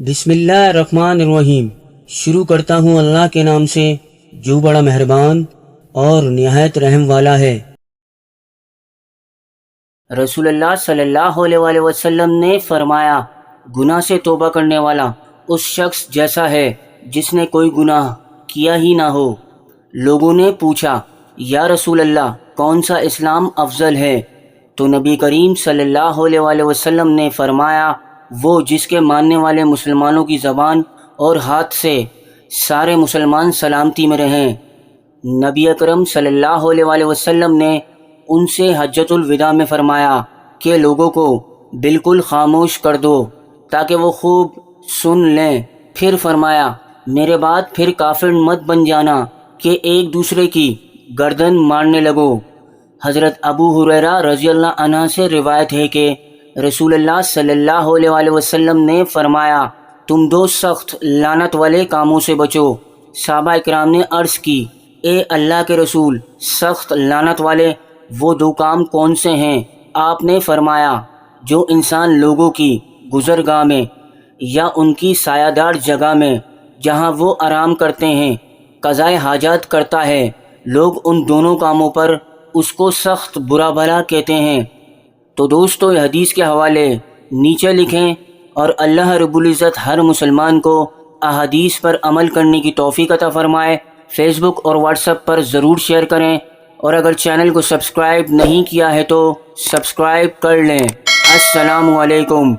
بسم اللہ الرحمن الرحیم۔ شروع کرتا ہوں اللہ کے نام سے جو بڑا مہربان اور نہایت رحم والا ہے۔ رسول اللہ صلی اللہ علیہ وآلہ وسلم نے فرمایا، گناہ سے توبہ کرنے والا اس شخص جیسا ہے جس نے کوئی گناہ کیا ہی نہ ہو۔ لوگوں نے پوچھا، یا رسول اللہ کون سا اسلام افضل ہے؟ تو نبی کریم صلی اللہ علیہ وآلہ وسلم نے فرمایا، وہ جس کے ماننے والے مسلمانوں کی زبان اور ہاتھ سے سارے مسلمان سلامتی میں رہیں۔ نبی اکرم صلی اللہ علیہ وآلہ وسلم نے ان سے حجۃ الوداع میں فرمایا کہ لوگوں کو بالکل خاموش کر دو تاکہ وہ خوب سن لیں۔ پھر فرمایا، میرے بعد پھر کافر مت بن جانا کہ ایک دوسرے کی گردن مارنے لگو۔ حضرت ابو ہریرہ رضی اللہ عنہ سے روایت ہے کہ رسول اللہ صلی اللہ علیہ وآلہ وسلم نے فرمایا، تم دو سخت لعنت والے کاموں سے بچو۔ صحابہ اکرام نے عرض کی، اے اللہ کے رسول، سخت لعنت والے وہ دو کام کون سے ہیں؟ آپ نے فرمایا، جو انسان لوگوں کی گزرگاہ میں یا ان کی سایہ دار جگہ میں جہاں وہ آرام کرتے ہیں قضائے حاجات کرتا ہے، لوگ ان دونوں کاموں پر اس کو سخت برا بھلا کہتے ہیں۔ تو دوستو، یہ حدیث کے حوالے نیچے لکھیں، اور اللہ رب العزت ہر مسلمان کو احادیث پر عمل کرنے کی توفیق عطا فرمائے۔ فیس بک اور واٹس ایپ پر ضرور شیئر کریں، اور اگر چینل کو سبسکرائب نہیں کیا ہے تو سبسکرائب کر لیں۔ السلام علیکم۔